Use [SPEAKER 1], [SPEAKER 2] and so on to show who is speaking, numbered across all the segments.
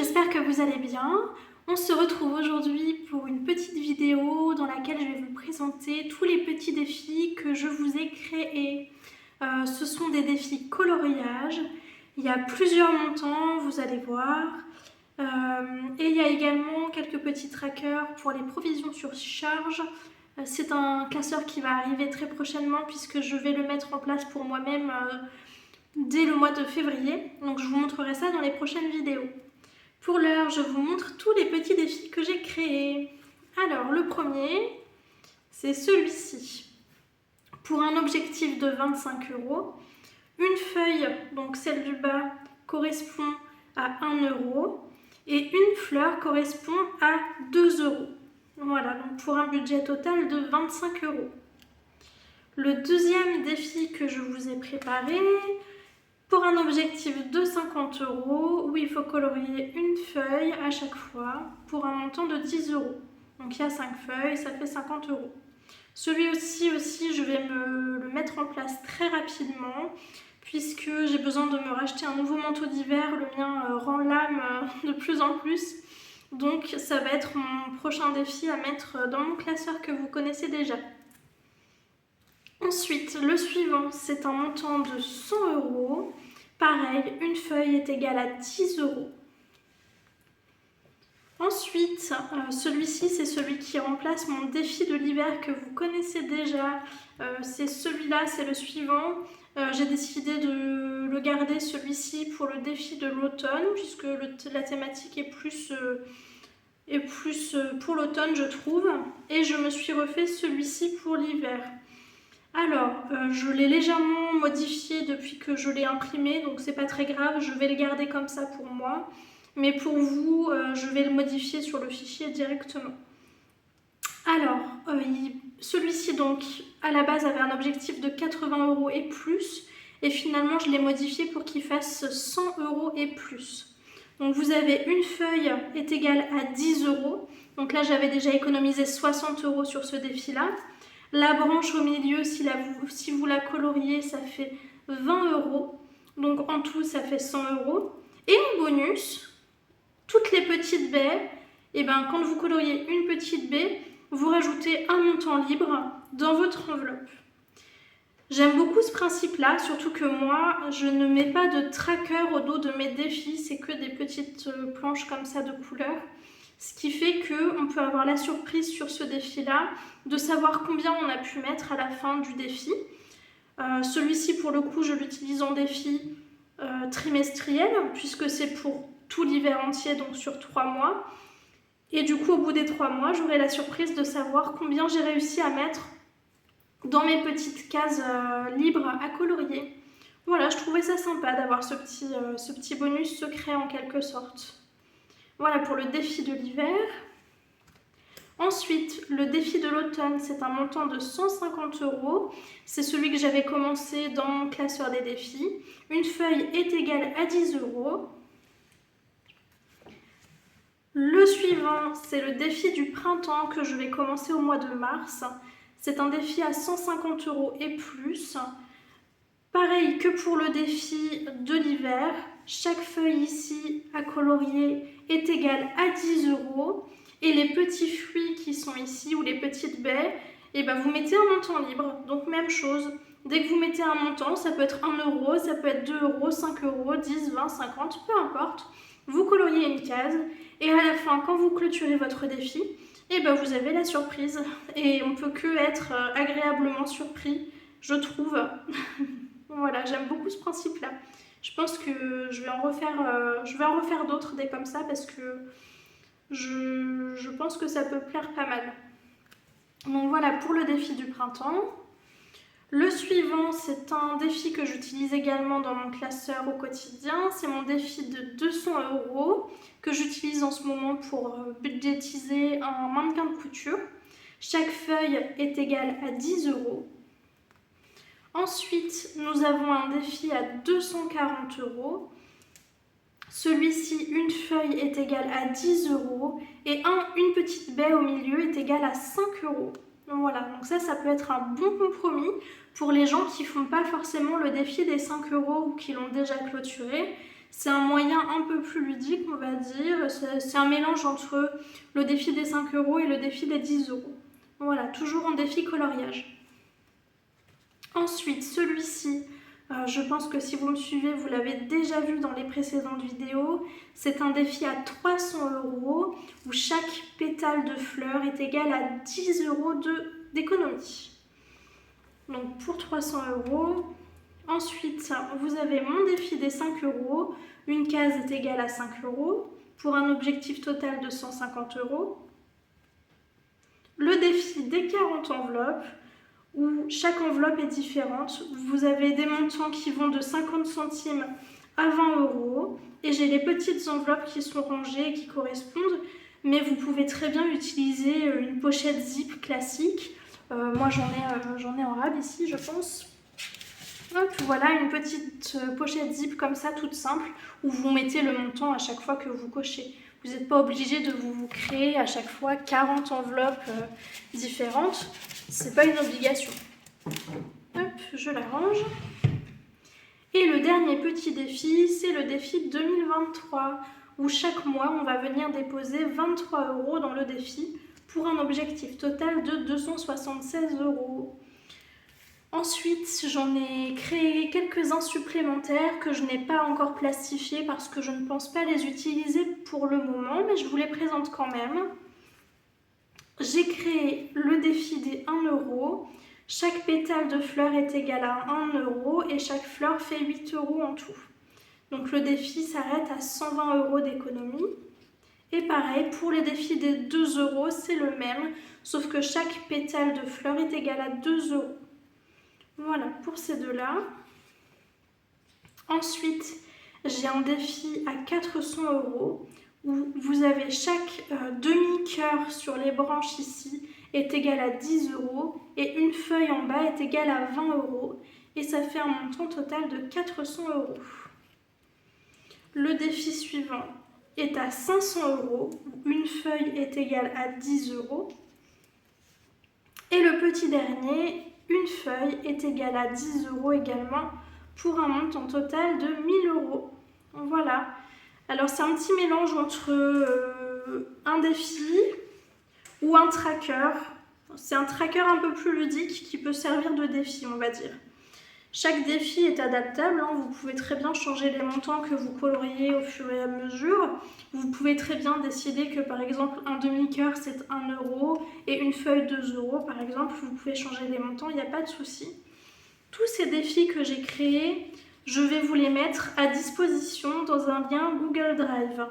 [SPEAKER 1] j'espère que vous allez bien. On se retrouve aujourd'hui pour une petite vidéo dans laquelle je vais vous présenter tous les petits défis que je vous ai créés. Ce sont des défis coloriage. Il y a plusieurs montants, vous allez voir. Et il y a également quelques petits trackers pour les provisions sur charge. C'est un classeur qui va arriver très prochainement puisque je vais le mettre en place pour moi-même dès le mois de février. Donc je vous montrerai ça dans les prochaines vidéos. Pour l'heure, je vous montre tous les petits défis que j'ai créés. Alors, le premier, c'est celui-ci. Pour un objectif de 25 €, une feuille, donc celle du bas, correspond à 1 € et une fleur correspond à 2 €. Voilà, donc pour un budget total de 25 €. Le deuxième défi que je vous ai préparé, pour un objectif de 50 € où il faut colorier une feuille à chaque fois pour un montant de 10 €. Donc il y a 5 feuilles, ça fait 50 €. Celui-ci aussi, je vais le mettre en place très rapidement puisque j'ai besoin de me racheter un nouveau manteau d'hiver. Le mien rend l'âme de plus en plus. Donc ça va être mon prochain défi à mettre dans mon classeur que vous connaissez déjà. Ensuite, le suivant, c'est un montant de 100 €. Pareil, une feuille est égale à 10 €. Ensuite, celui-ci, c'est celui qui remplace mon défi de l'hiver que vous connaissez déjà. C'est celui-là, c'est le suivant. J'ai décidé de le garder, celui-ci, pour le défi de l'automne, puisque la thématique est plus pour l'automne, je trouve. Et je me suis refait celui-ci pour l'hiver. Alors, je l'ai légèrement modifié depuis que je l'ai imprimé, donc c'est pas très grave, je vais le garder comme ça pour moi. Mais pour vous, je vais le modifier sur le fichier directement. Alors, celui-ci donc, à la base, avait un objectif de 80 € et plus, et finalement, je l'ai modifié pour qu'il fasse 100 € et plus. Donc, vous avez une feuille est égale à 10 €, donc là, j'avais déjà économisé 60 € sur ce défi-là. La branche au milieu, si vous la coloriez, ça fait 20 €. Donc en tout, ça fait 100 €. Et en bonus, toutes les petites baies, et ben, quand vous coloriez une petite baie, vous rajoutez un montant libre dans votre enveloppe. J'aime beaucoup ce principe-là, surtout que moi, je ne mets pas de tracker au dos de mes défis, c'est que des petites planches comme ça de couleurs. Ce qui fait qu'on peut avoir la surprise sur ce défi-là, de savoir combien on a pu mettre à la fin du défi. Celui-ci, pour le coup, je l'utilise en défi trimestriel, puisque c'est pour tout l'hiver entier, donc sur 3 mois. Et du coup, au bout des 3 mois, j'aurai la surprise de savoir combien j'ai réussi à mettre dans mes petites cases libres à colorier. Voilà, je trouvais ça sympa d'avoir ce petit bonus secret en quelque sorte. Voilà pour le défi de l'hiver. Ensuite, le défi de l'automne, c'est un montant de 150 €. C'est celui que j'avais commencé dans mon classeur des défis. Une feuille est égale à 10 €. Le suivant, c'est le défi du printemps que je vais commencer au mois de mars. C'est un défi à 150 € et plus. Pareil que pour le défi de l'hiver, chaque feuille ici à colorier est égale à 10 € et les petits fruits qui sont ici ou les petites baies, et ben vous mettez un montant libre. Donc même chose, dès que vous mettez un montant, ça peut être 1 €, ça peut être 2 €, 5 €, 10, 20, 50, peu importe. Vous coloriez une case et à la fin, quand vous clôturez votre défi, et ben vous avez la surprise et on peut que être agréablement surpris, je trouve. Voilà, j'aime beaucoup ce principe-là. Je pense que je vais en refaire d'autres des comme ça parce que je pense que ça peut plaire pas mal. Donc voilà pour le défi du printemps. Le suivant, c'est un défi que j'utilise également dans mon classeur au quotidien. C'est mon défi de 200 € que j'utilise en ce moment pour budgétiser un mannequin de couture. Chaque feuille est égale à 10 €. Ensuite, nous avons un défi à 240 €. Celui-ci, une feuille est égale à 10 € et une petite baie au milieu est égale à 5 €. Voilà, donc ça peut être un bon compromis pour les gens qui ne font pas forcément le défi des 5 € ou qui l'ont déjà clôturé. C'est un moyen un peu plus ludique, on va dire. C'est un mélange entre le défi des 5 € et le défi des 10 €. Voilà, toujours en défi coloriage. Ensuite, celui-ci, je pense que si vous me suivez, vous l'avez déjà vu dans les précédentes vidéos. C'est un défi à 300 € où chaque pétale de fleur est égal à 10 € d'économie. Donc pour 300 €. Ensuite, vous avez mon défi des 5 €. Une case est égale à 5 € pour un objectif total de 150 €. Le défi des 40 enveloppes où chaque enveloppe est différente. Vous avez des montants qui vont de 50 centimes à 20 € et j'ai les petites enveloppes qui sont rangées et qui correspondent, mais vous pouvez très bien utiliser une pochette zip classique. Moi j'en ai en rab ici, je pense. Hop, voilà une petite pochette zip comme ça, toute simple, où vous mettez le montant à chaque fois que vous cochez. Vous n'êtes pas obligé de vous créer à chaque fois 40 enveloppes différentes. C'est pas une obligation. Hop, je la range. Et le dernier petit défi, c'est le défi 2023, où chaque mois, on va venir déposer 23 € dans le défi pour un objectif total de 276 €. Ensuite, j'en ai créé quelques-uns supplémentaires que je n'ai pas encore plastifiés parce que je ne pense pas les utiliser pour le moment, mais je vous les présente quand même. J'ai créé le défi des 1 €. Chaque pétale de fleur est égal à 1 € et chaque fleur fait 8 € en tout. Donc le défi s'arrête à 120 € d'économie. Et pareil, pour les défis des 2 €, c'est le même, sauf que chaque pétale de fleur est égal à 2 €. Voilà pour ces deux-là. Ensuite, j'ai un défi à 400 € où vous avez chaque demi-cœur sur les branches ici est égal à 10 € et une feuille en bas est égale à 20 € et ça fait un montant total de 400 €. Le défi suivant est à 500 € où une feuille est égale à 10 €. Et le petit dernier, une feuille est égale à 10 € également pour un montant total de 1000 €. Voilà. Alors c'est un petit mélange entre un défi ou un tracker. C'est un tracker un peu plus ludique qui peut servir de défi, on va dire. Chaque défi est adaptable, hein. Vous pouvez très bien changer les montants que vous coloriez au fur et à mesure. Vous pouvez très bien décider que par exemple un demi-cœur c'est 1 € et une feuille 2 € par exemple. Vous pouvez changer les montants, il n'y a pas de souci. Tous ces défis que j'ai créés, je vais vous les mettre à disposition dans un lien Google Drive.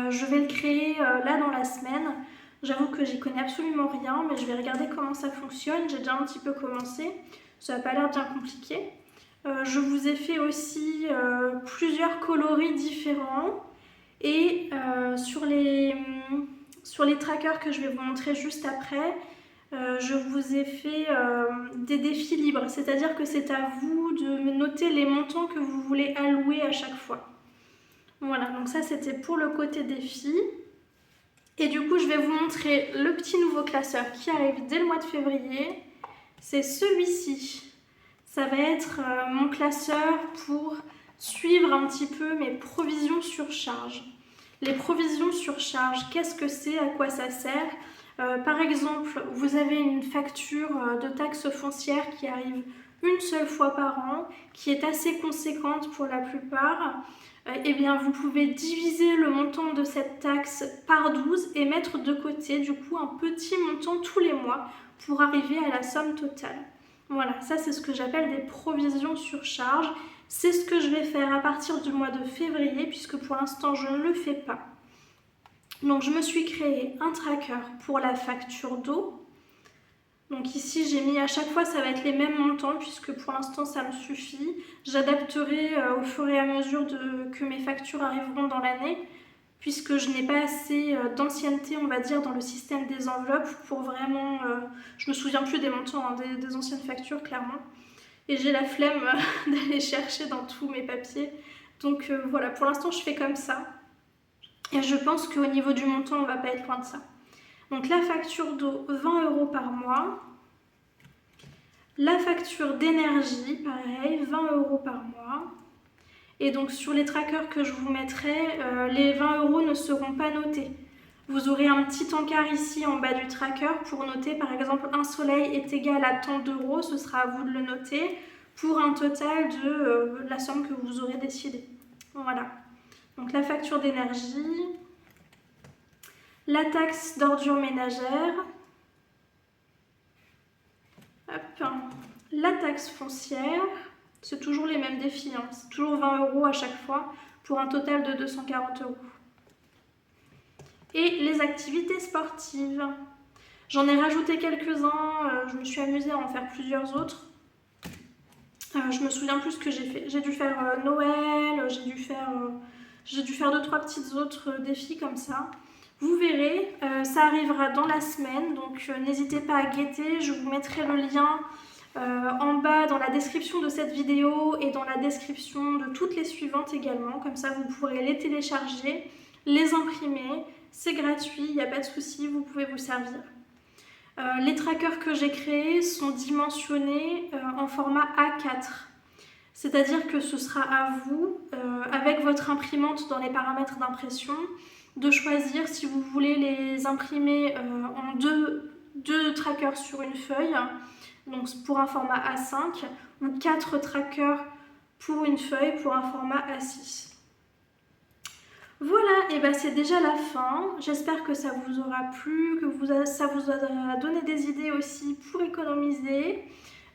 [SPEAKER 1] Je vais le créer là dans la semaine. J'avoue que j'y connais absolument rien, mais je vais regarder comment ça fonctionne. J'ai déjà un petit peu commencé. Ça n'a pas l'air bien compliqué. Je vous ai fait aussi plusieurs coloris différents. Et sur les trackers que je vais vous montrer juste après, je vous ai fait des défis libres. C'est-à-dire que c'est à vous de noter les montants que vous voulez allouer à chaque fois. Voilà, donc ça c'était pour le côté défi. Et du coup, je vais vous montrer le petit nouveau classeur qui arrive dès le mois de février. C'est celui-ci. Ça va être mon classeur pour suivre un petit peu mes provisions sur charge. Les provisions sur charge, qu'est-ce que c'est? À quoi ça sert? Par exemple, vous avez une facture de taxe foncière qui arrive une seule fois par an, qui est assez conséquente pour la plupart. Eh bien, vous pouvez diviser le montant de cette taxe par 12 et mettre de côté du coup un petit montant tous les mois pour arriver à la somme totale. Voilà, ça c'est ce que j'appelle des provisions sur charge. C'est ce que je vais faire à partir du mois de février puisque pour l'instant je ne le fais pas. Donc je me suis créé un tracker pour la facture d'eau. Donc ici j'ai mis à chaque fois ça va être les mêmes montants puisque pour l'instant ça me suffit. J'adapterai au fur et à mesure que mes factures arriveront dans l'année puisque je n'ai pas assez d'ancienneté on va dire dans le système des enveloppes pour vraiment... je me souviens plus des montants hein, des anciennes factures clairement. Et j'ai la flemme d'aller chercher dans tous mes papiers. Donc voilà, pour l'instant je fais comme ça. Et je pense qu'au niveau du montant on ne va pas être loin de ça. Donc la facture d'eau, 20 € par mois. La facture d'énergie, pareil, 20 € par mois. Et donc sur les trackers que je vous mettrai, les 20 € ne seront pas notés. Vous aurez un petit encart ici en bas du tracker pour noter par exemple un soleil est égal à tant d'euros, ce sera à vous de le noter, pour un total de la somme que vous aurez décidé. Voilà. Donc la facture d'énergie, la taxe d'ordures ménagères, hop, la taxe foncière, c'est toujours les mêmes défis, hein. C'est toujours 20 € à chaque fois pour un total de 240 €. Et les activités sportives. J'en ai rajouté quelques-uns, je me suis amusée à en faire plusieurs autres. Je me souviens plus ce que j'ai fait. J'ai dû faire Noël, j'ai dû faire 2-3 petites autres défis comme ça. Vous verrez, ça arrivera dans la semaine, donc n'hésitez pas à guetter. Je vous mettrai le lien en bas dans la description de cette vidéo et dans la description de toutes les suivantes également. Comme ça, vous pourrez les télécharger, les imprimer. C'est gratuit, il n'y a pas de souci, vous pouvez vous servir. Les trackers que j'ai créés sont dimensionnés en format A4. C'est-à-dire que ce sera à vous, avec votre imprimante dans les paramètres d'impression, de choisir si vous voulez les imprimer en deux trackers sur une feuille, donc pour un format A5, ou 4 trackers pour une feuille pour un format A6. Voilà, et ben c'est déjà la fin. J'espère que ça vous aura plu, que ça vous aura donné des idées aussi pour économiser.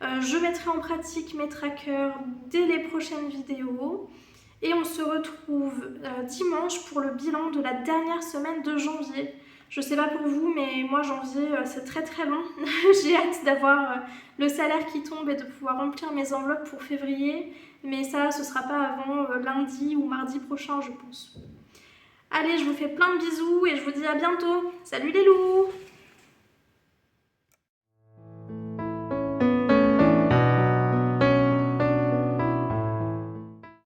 [SPEAKER 1] Je mettrai en pratique mes trackers dès les prochaines vidéos. Et on se retrouve dimanche pour le bilan de la dernière semaine de janvier. Je sais pas pour vous, mais moi janvier c'est très très long. J'ai hâte d'avoir le salaire qui tombe et de pouvoir remplir mes enveloppes pour février. Mais ça, ce sera pas avant lundi ou mardi prochain, je pense. Allez, je vous fais plein de bisous et je vous dis à bientôt. Salut les loups!